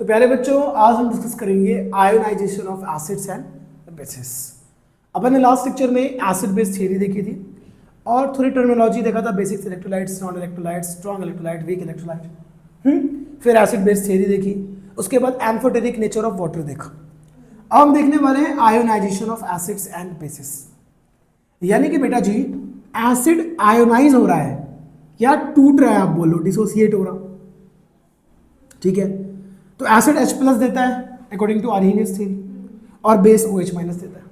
तो प्यारे बच्चों, आज हम डिस्कस करेंगे ionization of acids and bases. अपन ने लास्ट लेक्चर में एसिड बेस थ्योरी देखी थी और थोड़ी टर्मिनोलॉजी देखा था, basics electrolytes, non electrolytes, strong electrolyte, weak electrolyte. फिर एसिड बेस थ्योरी देखी, उसके बाद एम्फोटेरिक नेचर ऑफ वाटर देखा। अब हम देखने वाले हैं ionization of acids and bases. यानी कि बेटा जी, एसिड आयोनाइज हो रहा है या टूट रहा है, आप बोलो डिसोसिएट हो रहा, ठीक है। तो एसिड H+ देता है अकॉर्डिंग टू आर्हेनियस थ्योरी और बेस OH- देता है।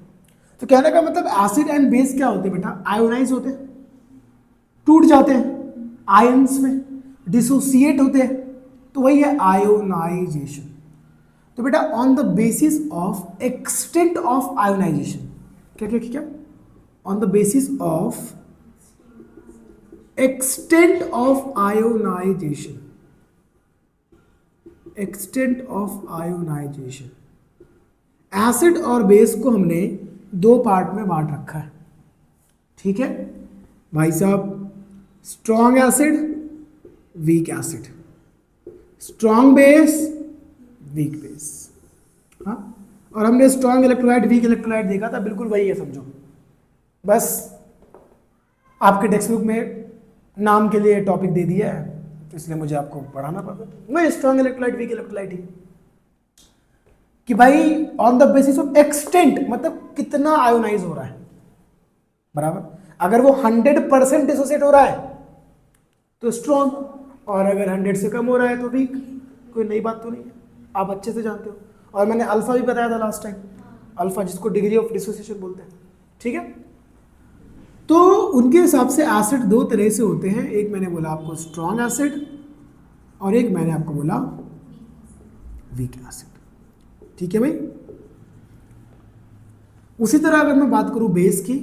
तो कहने का मतलब एसिड एंड बेस क्या होते हैं बेटा? आयोनाइज होते हैं, टूट जाते हैं आयंस में, डिसोसिएट होते हैं, तो वही है आयोनाइजेशन। तो बेटा on the basis of extent of ionization, क्या क्या क्या, on the basis of extent of ionization, extent of ionization, acid और बेस को हमने दो पार्ट में बांट रखा है, ठीक है भाई साहब। Strong acid, weak acid, strong base, weak base. हाँ, और हमने स्ट्रॉन्ग इलेक्ट्रोलाइट, वीक इलेक्ट्रोलाइट देखा था, बिल्कुल वही है समझो। बस आपके टेक्स्ट बुक में नाम के लिए टॉपिक दे दिया है, इसलिए मुझे आपको पढ़ाना पड़ता है। मैं स्ट्रॉन्ग इलेक्ट्रोलाइट, वीक इलेक्ट्रोलाइट ही कि भाई on the basis of extent, मतलब कितना आयोनाइज हो रहा है, बराबर। अगर वो 100% डिसोसिएट हो रहा है तो स्ट्रॉन्ग, और अगर 100 से कम हो रहा है तो वीक। कोई नई बात तो नहीं है, आप अच्छे से जानते हो। और मैंने अल्फा भी बताया था लास्ट टाइम, अल्फा जिसको डिग्री ऑफ डिसोसिएशन बोलते हैं, ठीक है। तो उनके हिसाब से एसिड दो तरह से होते हैं, एक मैंने बोला आपको स्ट्रॉन्ग एसिड और एक मैंने आपको बोला वीक एसिड, ठीक है भाई। उसी तरह अगर मैं बात करूं बेस की,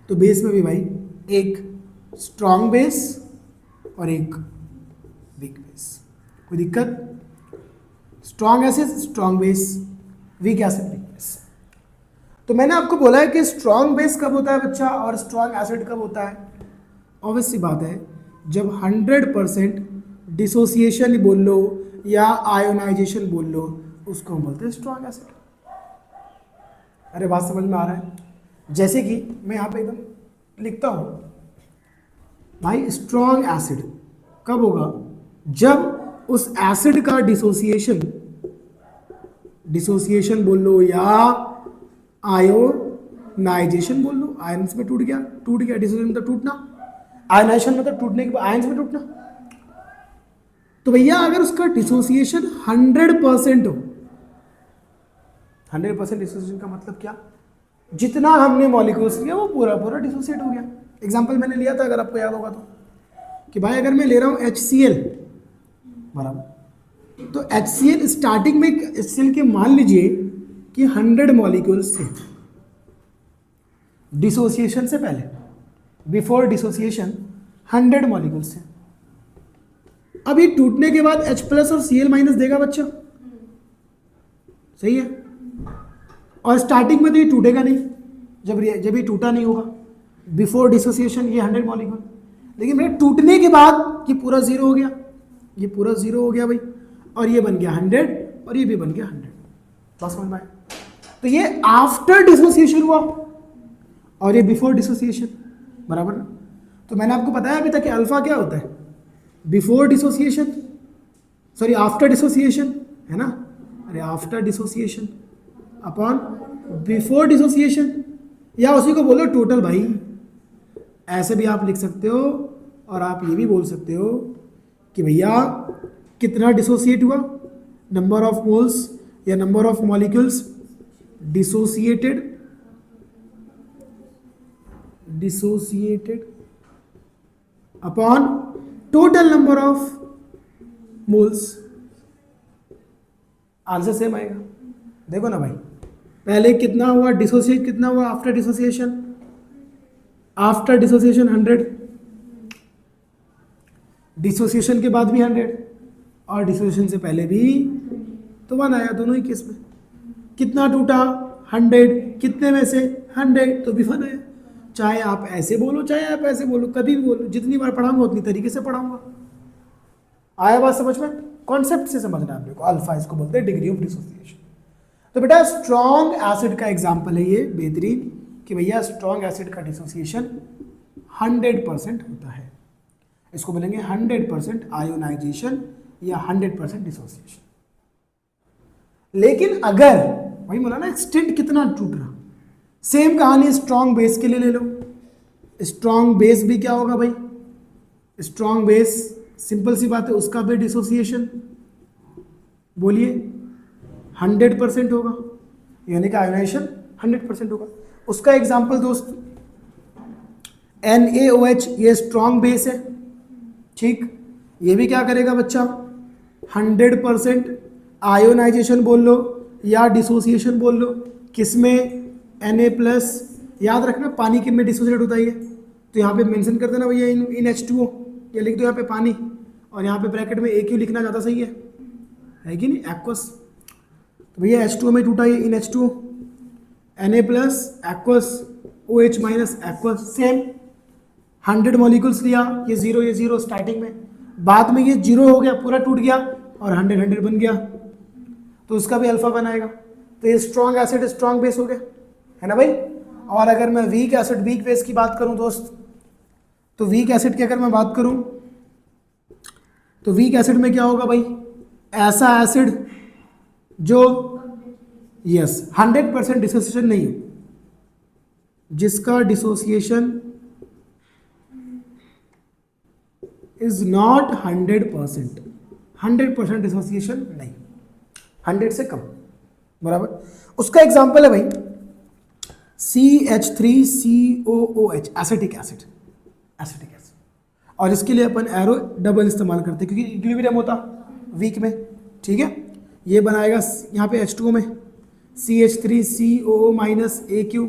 तो बेस में भी भाई एक स्ट्रॉन्ग बेस और एक वीक बेस। कोई दिक्कत? Strong acid, strong base, weak acid, weak base. तो मैंने आपको बोला है कि स्ट्रॉन्ग बेस कब होता है बच्चा और स्ट्रॉन्ग एसिड कब होता है। ऑब्वियस सी बात है, जब 100% डिसोसिएशन बोल लो या आयोनाइजेशन बोल लो, उसको हम बोलते हैं स्ट्रॉन्ग एसिड। अरे बात समझ में आ रहा है? जैसे कि मैं यहाँ पे एकदम लिखता हूँ भाई, स्ट्रॉन्ग एसिड कब होगा? जब उस एसिड का डिसोसिएशन बोल लो या आयोनाइजेशन बोल लो, आयंस में टूट गया, डिसोसिएशन मतलब टूटना, आयोनाइजेशन मतलब टूटने के बाद आयंस में टूटना। तो भैया अगर उसका डिसोसिएशन 100% हो, 100% डिसोसिएशन का मतलब क्या? जितना हमने मॉलिक्यूल्स लिया वो पूरा पूरा डिसोसिएट हो गया। एग्जांपल मैंने लिया था, अगर आपको याद होगा तो, कि भाई अगर मैं ले रहा हूँ HCl, बराबर, तो HCl स्टार्टिंग में HCl के मान लीजिए कि 100 मॉलिक्यूल्स थे डिसोसिएशन से पहले, बिफोर डिसोसिएशन 100 मॉलिक्यूल्स थे। अभी टूटने के बाद H+ और Cl- देगा बच्चा, सही है। और स्टार्टिंग में तो ये टूटेगा नहीं, जब ये टूटा नहीं होगा, बिफोर डिसोसिएशन ये 100 मॉलिक्यूल। लेकिन भाई टूटने के बाद ये पूरा जीरो हो गया, ये पूरा जीरो हो गया भाई, और ये बन गया 100 और ये भी बन गया 100। बस समझ में आया? तो ये आफ्टर डिसोसिएशन हुआ और ये बिफोर डिसोसिएशन, बराबर ना। तो मैंने आपको बताया अभी तक कि अल्फा क्या होता है? Before dissociation, sorry after dissociation, है ना। अरे after dissociation upon before dissociation, या उसी को बोलो टोटल भाई। ऐसे भी आप लिख सकते हो, और आप ये भी बोल सकते हो कि भैया कितना डिसोसिएट हुआ, नंबर ऑफ मोल्स या number of molecules dissociated upon total number of moles. Answer same आएगा। देखो ना भाई, पहले कितना हुआ डिसोसिएट, कितना हुआ after dissociation? After dissociation 100, dissociation के बाद भी 100, और डिसोसिएशन से पहले भी तो 1 आया, दोनों ही केस में। कितना टूटा? 100, कितने में से? 100, तो भी 1 आया। चाहे आप ऐसे बोलो चाहे आप ऐसे बोलो, कभी भी बोलो, जितनी बार पढ़ाऊंगा उतनी तरीके से पढ़ाऊंगा। आया बात समझ में? कॉन्सेप्ट से समझना है आपने को। अल्फा इसको बोलते हैं डिग्री ऑफ डिसोसिएशन। तो बेटा स्ट्रॉन्ग एसिड का एग्जाम्पल है ये बेहतरीन कि भैया स्ट्रॉन्ग एसिड का डिसोसिएशन 100% होता है। इसको बोलेंगे 100% आयोनाइजेशन या 100% डिसोसिएशन। लेकिन अगर वही बोला ना एक्सटेंट कितना टूट रहा, सेम कहानी स्ट्रॉन्ग बेस के लिए ले लो। स्ट्रॉन्ग बेस भी क्या होगा भाई, स्ट्रॉन्ग बेस सिंपल सी बात है उसका भी डिसोसिएशन बोलिए 100% होगा, यानी कि आयोनाइजेशन 100% होगा। उसका एग्जांपल दोस्त NaOH, ये स्ट्रॉन्ग बेस है, ठीक, ये भी क्या करेगा बच्चा 100% आयोनाइजेशन बोल लो या डिसोसिएशन बोल लो। किसमें, Na+, याद रखना पानी किस में डिसोसिएट होता है, तो यहाँ पे मेंशन कर देना भैया इन H2O, ये लिख दो यहाँ पे पानी, और यहाँ पे ब्रैकेट में AQ लिखना ज़्यादा सही है कि नहीं, एक्वस। तो भैया H2O में टूटा ये इन H2O, Na+, aqueous, OH minus aqueous, same 100 molecules लिया, ये जीरो स्टार्टिंग में, बाद में ये 0 हो गया, पूरा टूट गया और 100 बन गया, तो उसका भी अल्फा बनाएगा। तो ये स्ट्रॉन्ग एसिड स्ट्रॉन्ग बेस हो गया, है ना भाई। और अगर मैं वीक एसिड वीक बेस की बात करूं दोस्त, तो वीक एसिड की अगर मैं बात करूं तो वीक एसिड में क्या होगा भाई, ऐसा एसिड जो 100% डिसोसिएशन नहीं हो, जिसका डिसोसिएशन इज नॉट 100% डिसोसिएशन नहीं, 100 से कम, बराबर। उसका एग्जांपल है भाई CH3COOH, एसिटिक एसिड, और इसके लिए अपन एरो डबल इस्तेमाल करते हैं क्योंकि इक्विलिब्रियम होता वीक में, ठीक है। ये बनाएगा यहाँ पे H2O में CH3COO minus AQ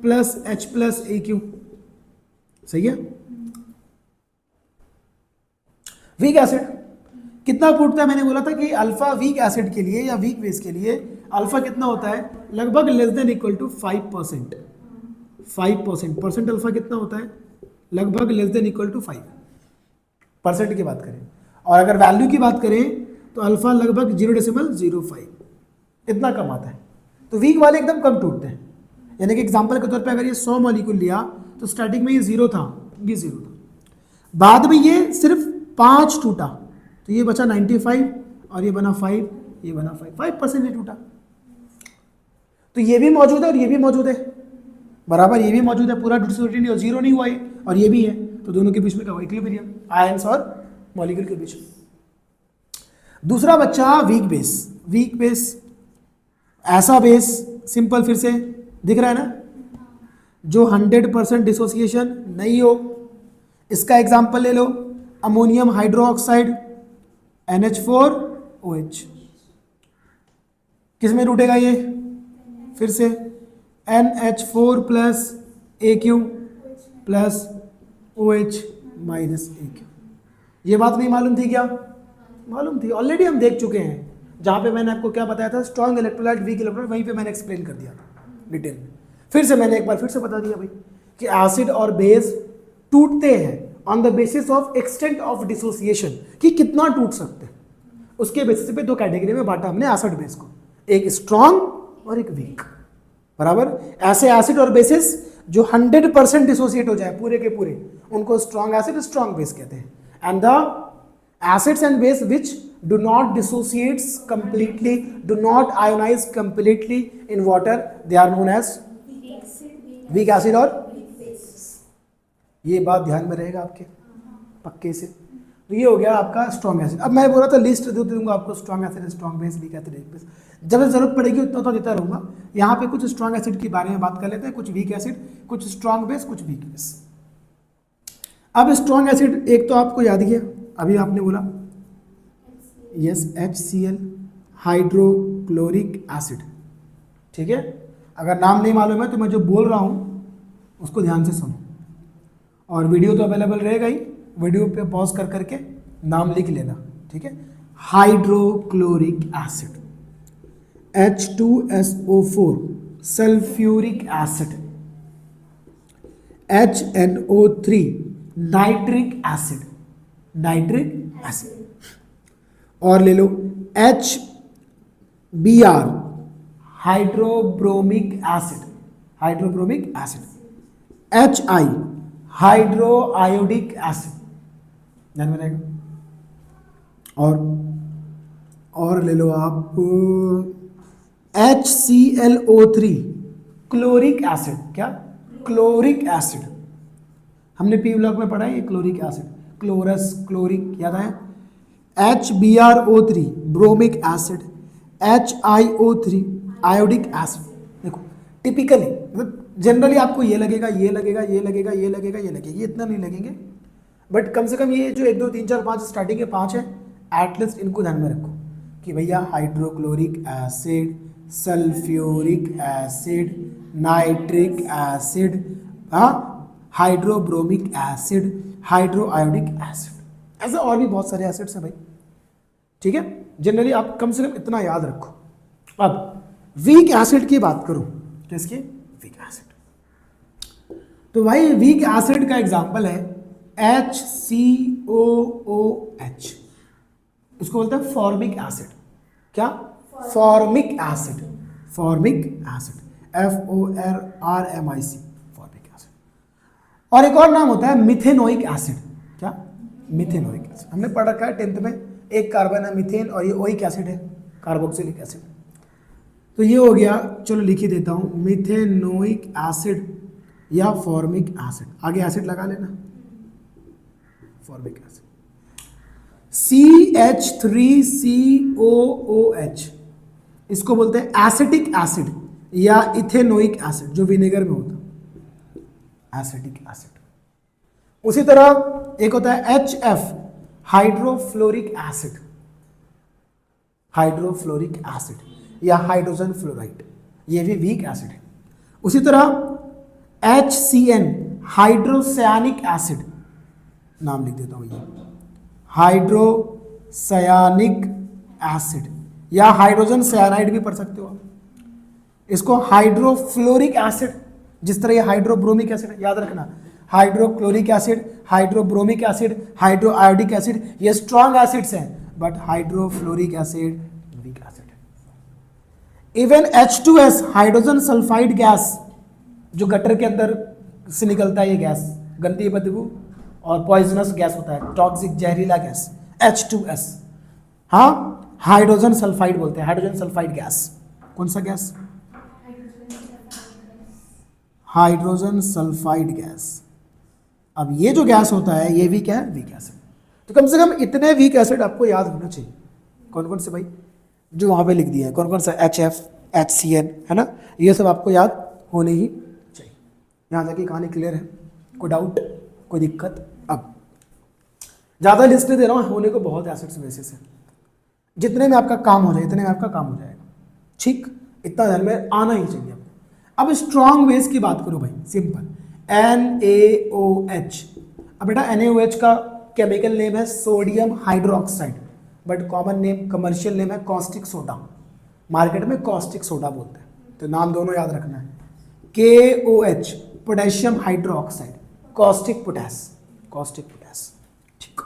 plus H plus AQ, सही है। वीक एसिड कितना फूटता है, मैंने बोला था कि अल्फा वीक एसिड के लिए या वीक बेस के लिए अल्फा कितना होता है, लगभग less than equal to 5%। Percent alpha कितना होता है, लगभग लेस देन इक्वल टू 5% की बात करें। और अगर वैल्यू की बात करें तो अल्फा लगभग 0.05 इतना कम आता है। तो वीक वाले एकदम कम टूटते हैं, यानी कि एग्जांपल के तौर पे अगर ये 100 मॉलिक्यूल लिया तो स्टार्टिंग में ये 0 था, बाद में ये सिर्फ 5 टूटा, तो ये बचा 95 और ये बना 5, ये बना 5% ही टूटा। तो ये भी मौजूद है और ये भी मौजूद है, बराबर, ये भी मौजूद है, पूरा डिसोसिएटेड नहीं और 0 नहीं हुआ है, और ये भी है, तो दोनों के बीच में क्या हुआ, इक्विलिब्रियम, आयंस और मॉलिक्यूल के बीच। दूसरा बच्चा वीक बेस, ऐसा बेस सिंपल, फिर से दिख रहा है ना, जो 100% डिसोसिएशन नहीं हो। इसका एग्जांपल ले लो, अमोनियम हाइड्रोक्साइड NH4OH, किस में टूटेगा ये, फिर से NH4 plus AQ plus OH minus AQ। ये बात नहीं मालूम थी क्या, मालूम थी, ऑलरेडी हम देख चुके हैं। जहाँ पे मैंने आपको क्या बताया था, स्ट्रॉन्ग इलेक्ट्रोलाइट वीक इलेक्ट्रोलाइट, वहीं पे मैंने एक्सप्लेन कर दिया था डिटेल में। फिर से मैंने एक बार फिर से बता दिया भाई कि एसिड और बेस टूटते हैं on the basis of extent of dissociation, कि कितना टूट सकते हैं। उसके बेसिस पे 2 कैटेगरी में बांटा हमने एसिड बेस को, एक स्ट्रॉन्ग और एक वीक, बराबर। ऐसे एसिड और बेसिस जो 100% डिसोसिएट हो जाए पूरे के पूरे, उनको स्ट्रॉन्ग एसिड स्ट्रॉन्ग बेस कहते हैं। And the acids and base which do not dissociate completely, do not ionize completely in water, they are known as weak acid और ये बात ध्यान में रहेगा आपके पक्के से। तो ये हो गया आपका स्ट्रॉन्ग एसिड। अब मैं बोल रहा था लिस्ट दे दूंगा आपको, strong acid, strong base, weak acid, base, जब जरूरत पड़ेगी उतना तो देता रहूंगा। यहाँ पे कुछ स्ट्रॉन्ग एसिड के बारे में बात कर लेते हैं, कुछ वीक एसिड, कुछ स्ट्रॉन्ग बेस, कुछ वीक बेस। अब स्ट्रॉन्ग एसिड एक तो आपको याद ही है, अभी आपने बोला यस, HCl, हाइड्रोक्लोरिक एसिड, ठीक है। अगर नाम नहीं मालूम है तो मैं जो बोल रहा हूँ उसको ध्यान से सुनो, और वीडियो तो अवेलेबल रहेगा ही, वीडियो पे पॉज कर करके नाम लिख लेना, ठीक है। Hydrochloric acid, H2SO4, sulphuric acid, HNO3, nitric acid, और ले लो HBr hydrobromic acid, hydrobromic acid, HI hydro iodic acid, ध्यान में रहेगा। और ले लो आप HClO3 क्लोरिक एसिड, क्या क्लोरिक एसिड, हमने पी ब्लॉक में पढ़ा है ये क्लोरिक एसिड, क्लोरस क्लोरिक याद है। HBrO3 bromic acid, HiO3 iodic acid. देखो टिपिकली मतलब जनरली आपको ये लगेगा ये लगेगा ये लगेगा ये लगेगा ये लगेगा, ये इतना नहीं लगेंगे, बट कम से कम ये जो 1 2 3 4 5 स्टार्टिंग के 5 है एटलीस्ट इनको ध्यान में रखो कि भैया hydrochloric acid, sulphuric acid, nitric acid, hydrobromic acid, hydroiodic acid, ऐसे और भी बहुत सारे एसिड्स हैं भाई, ठीक है। जनरली आप कम से कम इतना याद रखो। अब वीक एसिड की बात करूं, किसकी? Weak acid. तो भाई वीक एसिड का एग्जांपल है HCOOH, इसको बोलते हैं फॉर्मिक एसिड, क्या? Formic acid, formic acid, FORMIC, formic acid. और एक और नाम होता है मिथेनोइक एसिड, क्या? मिथेनोइक एसिड, हमने पढ़ रखा है 10th में, एक कार्बन है मिथेन और ये ओइक एसिड है, कार्बोक्सिलिक एसिड। तो ये हो गया, चलो लिख ही देता हूं, मिथेनोइक एसिड या फॉर्मिक एसिड, आगे एसिड लगा लेना, फॉर्मिक एसिड। CH3COOH, इसको बोलते हैं एसिटिक एसिड या इथेनोइक एसिड, जो विनेगर में होता है, एसिटिक एसिड। उसी तरह एक होता है HF hydrofluoric acid, hydrofluoric acid या हाइड्रोजन फ्लोराइड, ये भी वीक एसिड है। उसी तरह HCN हाइड्रोसायनिक एसिड, नाम लिख देता हूं ये, हाइड्रोसायनिक एसिड या हाइड्रोजन साइनाइड भी पढ़ सकते हो आप। इसको हाइड्रोफ्लोरिक एसिड, जिस तरह ये हाइड्रोब्रोमिक एसिड, याद रखना hydrochloric acid, hydrobromic acid, hydroiodic acid, ये स्ट्रॉन्ग एसिड्स हैं, but hydrofluoric acid weak acid है। Even H2S hydrogen sulphide gas, जो गटर के अंदर से निकलता है, ये गैस गंदी बदबू और पॉइजनस गैस होता है, टॉक्सिक जहरीला गैस, H2S, हाँ हाइड्रोजन सल्फाइड बोलते हैं, हाइड्रोजन सल्फाइड गैस। कौन सा गैस? Hydrogen sulphide gas. अब ये जो गैस होता है ये भी क्या है? Weak acid. तो कम से कम इतने वीक एसिड आपको याद होना चाहिए। कौन कौन से भाई? जो वहां पे लिख दिए हैं, कौन कौन सा? HF, HCN, है ना, ये सब आपको याद होने ही चाहिए। यहाँ तक की कहानी क्लियर है? कोई डाउट, कोई दिक्कत? अब ज़्यादा लिस्ट दे रहा हूँ, होने को बहुत एसिड्स बेसिस है, जितने में आपका काम हो जाए इतने में आपका काम हो जाएगा, ठीक, इतना ध्यान में आना ही चाहिए। अब स्ट्रॉन्ग बेस की बात करो भाई, सिंपल NaOH। अब बेटा NaOH का केमिकल नेम है sodium hydroxide, but common name, commercial name है कॉस्टिक सोडा, मार्केट में कॉस्टिक सोडा बोलते हैं, तो नाम दोनों याद रखना है। KOH potassium hydroxide, caustic potash, caustic potash, ठीक।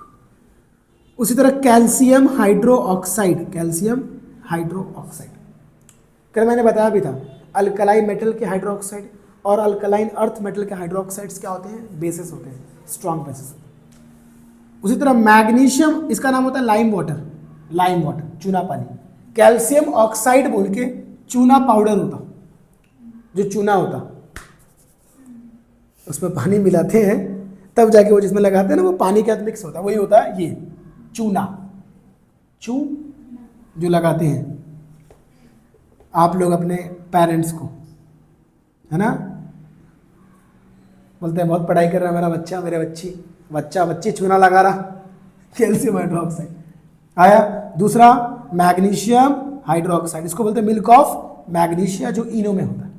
उसी तरह कैल्शियम हाइड्रोक्साइड, कैल्शियम हाइड्रोक्साइड, कल मैंने बताया भी था, अल्कलाइन मेटल के हाइड्रोक्साइड और अल्कलाइन अर्थ मेटल के हाइड्रोक्साइड्स क्या होते हैं? बेसिस होते हैं, स्ट्रॉन्ग बेसिस होते हैं। उसी तरह मैग्नीशियम, इसका नाम होता है लाइम वाटर, लाइम वाटर, चूना पानी। कैल्शियम ऑक्साइड बोल के चूना पाउडर होता, जो चूना होता उसमें पानी मिलाते हैं तब जाके वो जिसमें लगाते हैं ना, वो पानी के साथ मिक्स होता है, वही होता है ये चूना, जो लगाते हैं आप लोग अपने पेरेंट्स को, है ना, बोलते हैं बहुत पढ़ाई कर रहा है मेरा बच्चा, मेरे बच्ची चूना लगा रहा, कैल्शियम हाइड्रोक्साइड आया। दूसरा मैग्नीशियम हाइड्रोक्साइड, इसको बोलते हैं मिल्क ऑफ मैग्नीशिया, जो इनो में होता है,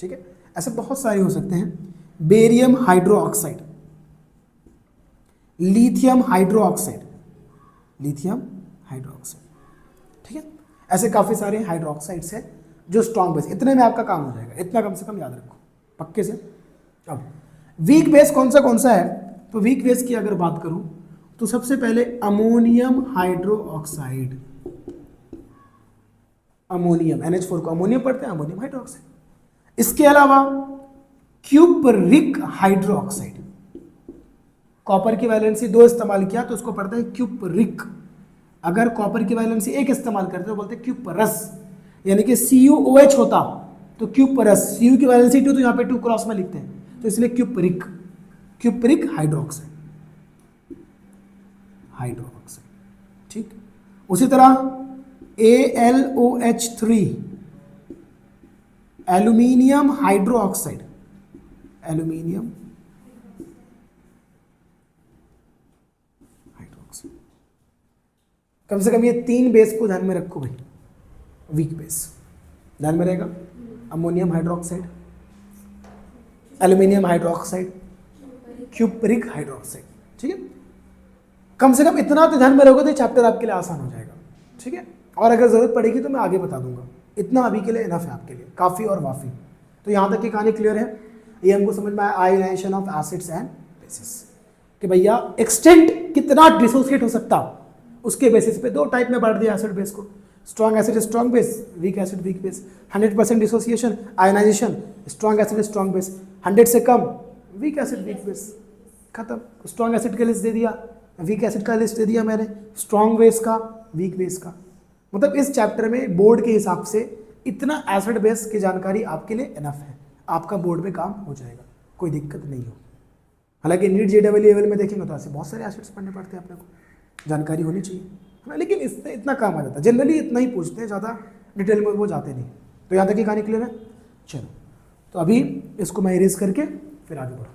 ठीक है। ऐसे बहुत सारे हो सकते हैं। Barium hydroxide, lithium hydroxide, lithium hydroxide, ठीक है। ऐसे काफ़ी सारे हाइड्रोक्साइड्स हैं जो स्ट्रॉन्ग बेस, इतने में आपका काम हो जाएगा, इतना कम से कम याद रखो पक्के से। अब वीक बेस कौन सा है? तो वीक बेस की अगर बात करूं तो सबसे पहले ammonium hydro oxide, ammonium NH4 को अमोनियम पढ़ते हैं, अमोनियम हाइड्रो ऑक्साइड। इसके अलावा क्यूपरिक हाइड्रो ऑक्साइड, कॉपर की वैलेंसी 2 इस्तेमाल किया तो उसको पढ़ते हैं क्यूपरिक। अगर कॉपर की वैलेंसी 1 इस्तेमाल करते तो बोलते हैं क्यूपरस, यानी कि CuOH होता तो क्यूपरस, Cu की वैलेंसी 2 तो यहाँ पे 2 क्रॉस में लिखते हैं, तो इसलिए क्यूपरिक, क्यूपरिक हाइड्रोक्साइड, हाइड्रोक्साइड, ठीक। उसी तरह AlOH3, aluminium hydroxide, aluminium hydroxide. कम से कम ये 3 बेस को ध्यान में रखो भाई, वीक बेस ध्यान में रहेगा, ammonium hydroxide, aluminium hydroxide, cupric hydroxide, ठीक है। कम से कम इतना तो ध्यान में रखोगे तो चैप्टर आपके लिए आसान हो जाएगा, ठीक है। और अगर जरूरत पड़ेगी तो मैं आगे बता दूंगा, इतना अभी के लिए इनफ है आपके लिए, काफ़ी और वाफी। तो यहाँ तक की कहानी क्लियर है, ये हमको समझ में आया ionization of acids and bases, कि भैया एक्सटेंट कितना डिसोसिएट हो सकता, उसके बेसिस पे 2 टाइप में बांट दिया एसिड बेस को, strong acid strong base, weak acid weak base, 100% dissociation ionization, strong acid strong base, 100 से कम वीक एसिड वीक बेस, खत्म। स्ट्रॉन्ग एसिड का लिस्ट दे दिया, वीक एसिड का लिस्ट दे दिया मैंने, स्ट्रॉन्ग बेस का, वीक बेस का। मतलब इस चैप्टर में बोर्ड के हिसाब से इतना एसिड बेस की जानकारी आपके लिए इनफ है, आपका बोर्ड में काम हो जाएगा, कोई दिक्कत नहीं हो। हालांकि नीट JEE लेवल में देखेंगे तो ऐसे बहुत सारे एसिड्स पढ़ने पड़ते हैं, अपने को जानकारी होनी चाहिए, है ना, लेकिन इससे इतना काम आ जाता है, जनरली इतना ही पूछते हैं, ज़्यादा डिटेल में वो जाते नहीं। तो यहाँ तक की कहानी क्लियर है, चलो। तो अभी इसको मैं इरेज करके फिर आगे बढ़ूँ।